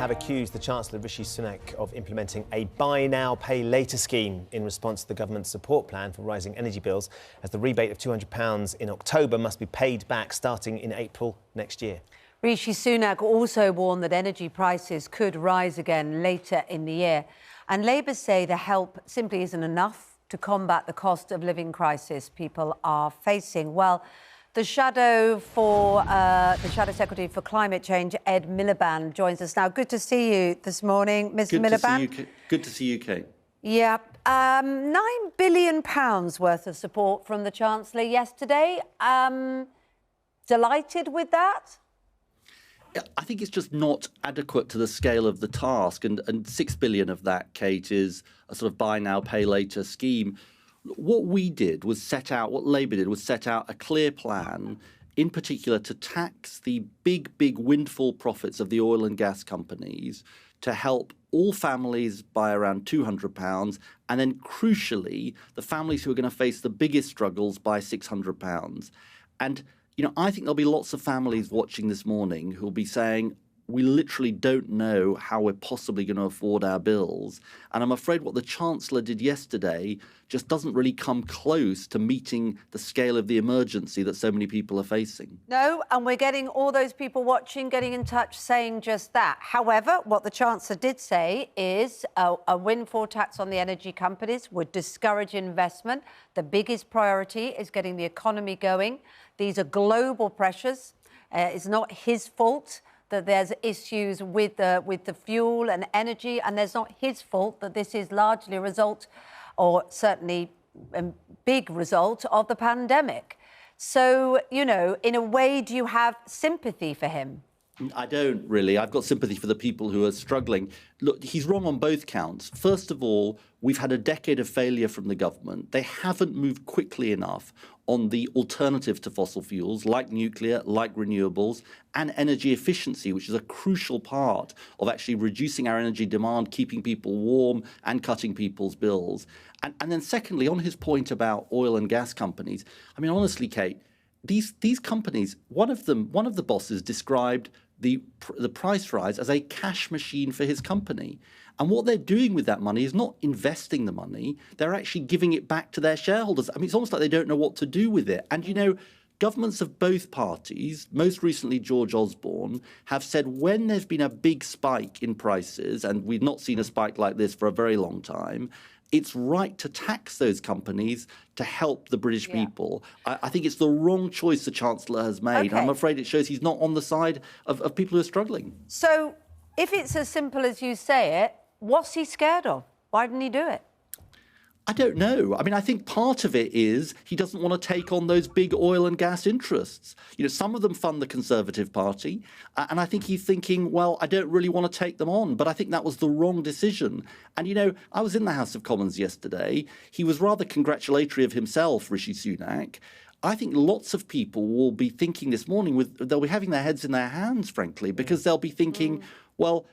have accused the Chancellor Rishi Sunak of implementing a buy now, pay later scheme in response to the government's support plan for rising energy bills, as the rebate of £200 in October must be paid back starting in April next year. Rishi Sunak also warned that energy prices could rise again later in the year. And Labour say the help simply isn't enough to combat the cost of living crisis people are facing. Well, the Shadow Secretary for Climate Change, Ed Miliband, joins us now. Good to see you this morning, Mr. Miliband. Good to see you, Kate. Yeah, £9 billion worth of support from the Chancellor yesterday. Delighted with that? I think it's just not adequate to the scale of the task, and £6 billion of that, Kate, is a sort of buy now, pay later scheme. What Labour did was set out a clear plan, in particular to tax the big windfall profits of the oil and gas companies to help all families by around £200, and then, crucially, the families who are going to face the biggest struggles by £600. And I think there'll be lots of families watching this morning who'll be saying, we literally don't know how we're possibly going to afford our bills. And I'm afraid what the Chancellor did yesterday just doesn't really come close to meeting the scale of the emergency that so many people are facing. No, and we're getting all those people watching, getting in touch, saying just that. However, what the Chancellor did say is a windfall tax on the energy companies would discourage investment. The biggest priority is getting the economy going. These are global pressures. It's not his fault that there's issues with the fuel and energy, and there's not his fault that this is largely a result, or certainly a big result, of the pandemic. So, in a way, do you have sympathy for him? I don't really. I've got sympathy for the people who are struggling. Look, he's wrong on both counts. First of all, we've had a decade of failure from the government. They haven't moved quickly enough on the alternative to fossil fuels, like nuclear, like renewables, and energy efficiency, which is a crucial part of actually reducing our energy demand, keeping people warm, and cutting people's bills. And then secondly, on his point about oil and gas companies, I mean, honestly, Kate, these companies, one of the bosses described the price rise as a cash machine for his company. And what they're doing with that money is not investing the money, they're actually giving it back to their shareholders. I mean, it's almost like they don't know what to do with it. And, governments of both parties, most recently George Osborne, have said when there's been a big spike in prices, and we've not seen a spike like this for a very long time, it's right to tax those companies to help the British people. I think it's the wrong choice the Chancellor has made. Okay. I'm afraid it shows he's not on the side of people who are struggling. So if it's as simple as you say it, what's he scared of? Why didn't he do it? I don't know. I mean, I think part of it is he doesn't want to take on those big oil and gas interests. Some of them fund the Conservative Party, and I think he's thinking, well, I don't really want to take them on. But I think that was the wrong decision. And, I was in the House of Commons yesterday. He was rather congratulatory of himself, Rishi Sunak. I think lots of people will be thinking this morning, they'll be having their heads in their hands, frankly, because they'll be thinking, well,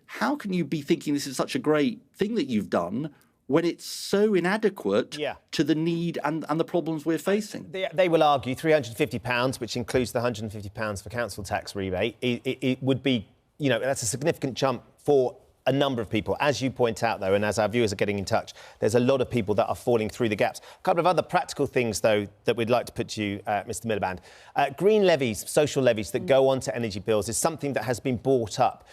how can you be thinking this is such a great thing that you've done when it's so inadequate to the need and the problems we're facing? They will argue £350, which includes the £150 for council tax rebate. It would be, that's a significant jump for a number of people. As you point out, though, and as our viewers are getting in touch, there's a lot of people that are falling through the gaps. A couple of other practical things, though, that we'd like to put to you, Mr. Miliband. Green levies, social levies that go onto energy bills is something that has been brought up.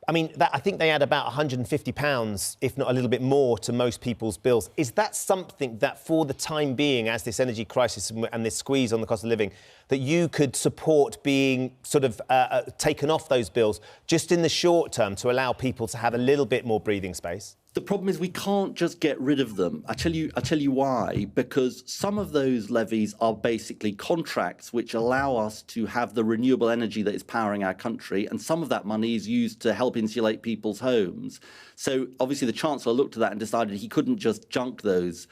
I mean, I think they add about £150, if not a little bit more, to most people's bills. Is that something that, for the time being, as this energy crisis and this squeeze on the cost of living, that you could support being sort of taken off those bills just in the short term to allow people to have a little bit more breathing space? The problem is we can't just get rid of them. I tell you why. Because some of those levies are basically contracts which allow us to have the renewable energy that is powering our country, and some of that money is used to help insulate people's homes. So obviously the Chancellor looked at that and decided he couldn't just junk those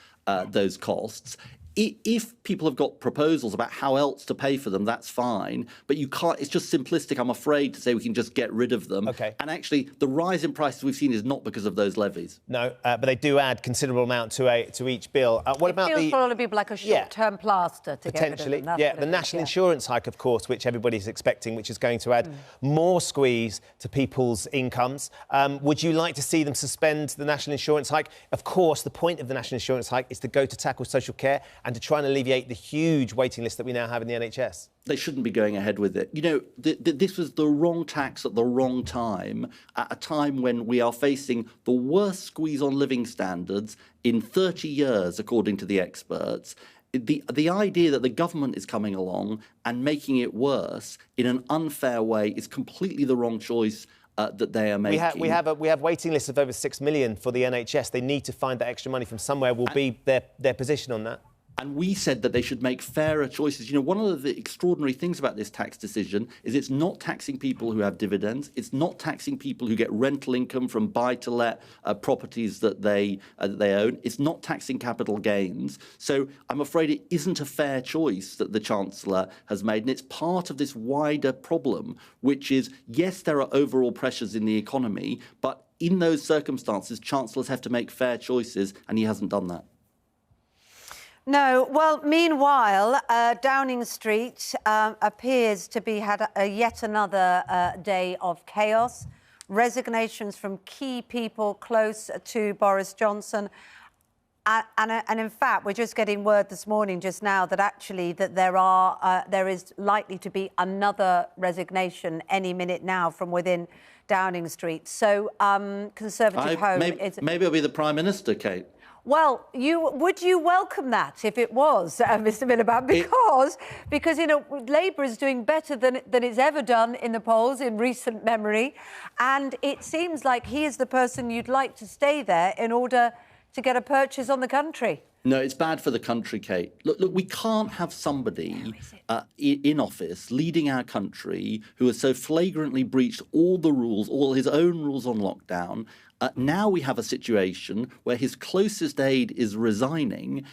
costs. If people have got proposals about how else to pay for them, that's fine. But you can't. It's just simplistic, I'm afraid, to say we can just get rid of them. Okay. And actually, the rise in prices we've seen is not because of those levies. No, but they do add considerable amount to each bill. What about feels for a lot of people like a short-term plaster to potentially? Get rid of them. Yeah, the national insurance hike, of course, which everybody's expecting, which is going to add more squeeze to people's incomes. Would you like to see them suspend the national insurance hike? Of course, the point of the national insurance hike is to go to tackle social care and to try and alleviate the huge waiting list that we now have in the NHS. They shouldn't be going ahead with it. You know, this was the wrong tax at the wrong time, at a time when we are facing the worst squeeze on living standards in 30 years, according to the experts. The idea that the government is coming along and making it worse in an unfair way is completely the wrong choice that they are making. We have waiting lists of over 6 million for the NHS. They need to find that extra money from somewhere. Will be their position on that. And we said that they should make fairer choices. You know, one of the extraordinary things about this tax decision is it's not taxing people who have dividends. It's not taxing people who get rental income from buy-to-let properties that they own. It's not taxing capital gains. So I'm afraid it isn't a fair choice that the Chancellor has made. And it's part of this wider problem, which is, yes, there are overall pressures in the economy, but in those circumstances, Chancellors have to make fair choices, and he hasn't done that. No. Well, meanwhile, Downing Street appears to be had yet another day of chaos. Resignations from key people close to Boris Johnson. And in fact, we're just getting word this morning, just now, that actually that there is likely to be another resignation any minute now from within Downing Street. So, Conservative Home is... Maybe it'll be the Prime Minister, Kate. Well, would you welcome that if it was, Mr. Miliband? Because you know, Labour is doing better than it's ever done in the polls in recent memory, and it seems like he is the person you'd like to stay there in order to get a purchase on the country. No, it's bad for the country, Kate. Look, we can't have somebody in office leading our country who has so flagrantly breached all the rules, all his own rules on lockdown. Now we have a situation where his closest aide is resigning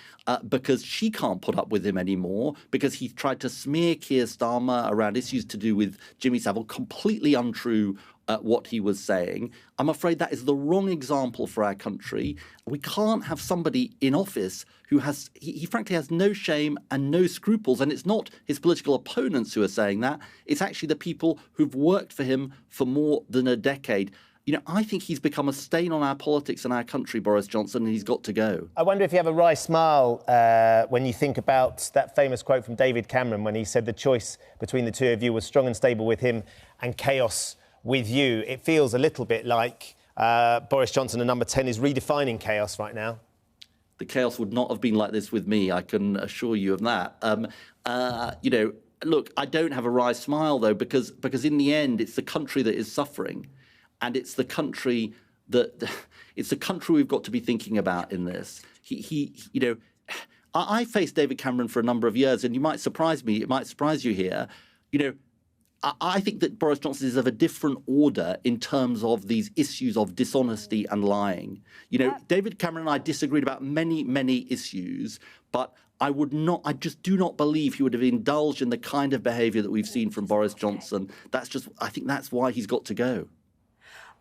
because she can't put up with him anymore, because he tried to smear Keir Starmer around issues to do with Jimmy Savile. Completely untrue what he was saying. I'm afraid that is the wrong example for our country. We can't have somebody in office who has, he frankly has no shame and no scruples. And it's not his political opponents who are saying that. It's actually the people who've worked for him for more than a decade. You know, I think he's become a stain on our politics and our country, Boris Johnson, and he's got to go. I wonder if you have a wry smile when you think about that famous quote from David Cameron when he said the choice between the two of you was strong and stable with him and chaos with you. It feels a little bit like Boris Johnson, at number 10, is redefining chaos right now. The chaos would not have been like this with me, I can assure you of that. You know, look, I don't have a wry smile, though, because in the end, it's the country that is suffering. And it's the country we've got to be thinking about in this. You know, I faced David Cameron for a number of years, and you might surprise me. It might surprise you here. You know, I think that Boris Johnson is of a different order in terms of these issues of dishonesty and lying. You know, David Cameron and I disagreed about many, many issues, but I just do not believe he would have indulged in the kind of behaviour that we've seen from Boris Johnson. I think that's why he's got to go.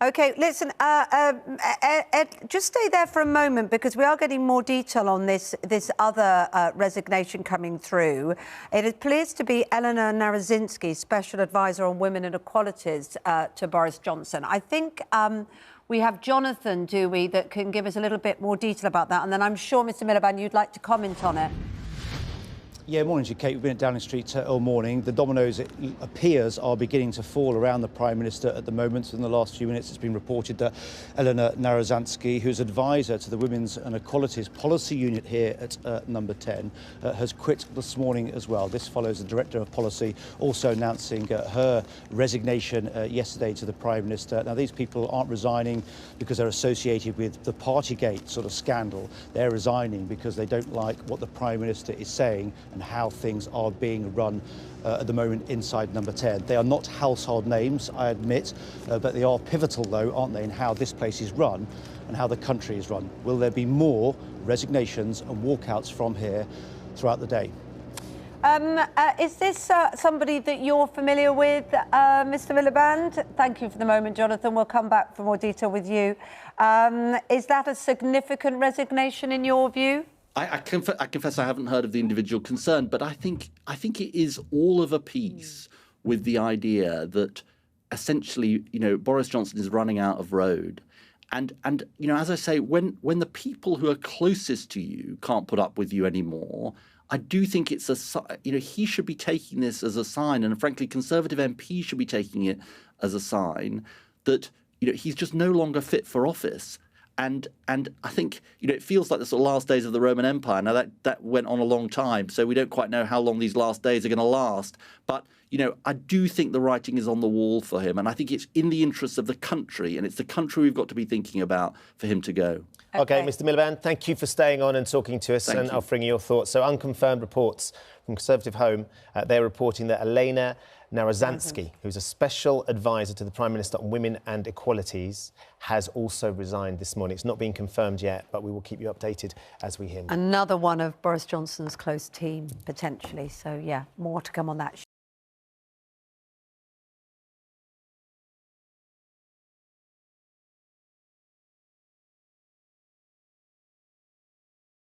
OK, listen, Ed, just stay there for a moment, because we are getting more detail on this other resignation coming through. It appears to be Eleanor Narazinski, Special Advisor on Women and Equalities to Boris Johnson. I think we have Jonathan, do we, that can give us a little bit more detail about that. And then I'm sure, Mr. Miliband, you'd like to comment on it. Yeah, morning to you, Kate. We've been at Downing Street all morning. The dominoes, it appears, are beginning to fall around the Prime Minister at the moment. In the last few minutes, it's been reported that Eleanor Narazinski, who's advisor to the Women's and Equalities Policy Unit here at number 10, has quit this morning as well. This follows the Director of Policy also announcing her resignation yesterday to the Prime Minister. Now, these people aren't resigning because they're associated with the Partygate sort of scandal. They're resigning because they don't like what the Prime Minister is saying and how things are being run at the moment inside number 10. They are not household names, I admit, but they are pivotal, though, aren't they, in how this place is run and how the country is run. Will there be more resignations and walkouts from here throughout the day. Is this somebody that you're familiar with, Mr. Miliband? Thank you for the moment, Jonathan. We'll come back for more detail with you. Is that a significant resignation in your view? I confess I haven't heard of the individual concerned, but I think it is all of a piece with the idea that essentially, Boris Johnson is running out of road. And as I say, when the people who are closest to you can't put up with you anymore, I do think it's he should be taking this as a sign, and frankly, Conservative MPs should be taking it as a sign that, he's just no longer fit for office. And I think, it feels like the sort of last days of the Roman Empire. Now, that went on a long time, so we don't quite know how long these last days are going to last. But, I do think the writing is on the wall for him. And I think it's in the interests of the country, and it's the country we've got to be thinking about for him to go. OK, Mr. Miliband, thank you for staying on and talking to us and offering your thoughts. So, unconfirmed reports from Conservative Home, they're reporting that Elena Narozhansky, who's a special advisor to the Prime Minister on Women and Equalities, has also resigned this morning. It's not been confirmed yet, but we will keep you updated as we hear more. Another one of Boris Johnson's close team, potentially. So, yeah, more to come on that.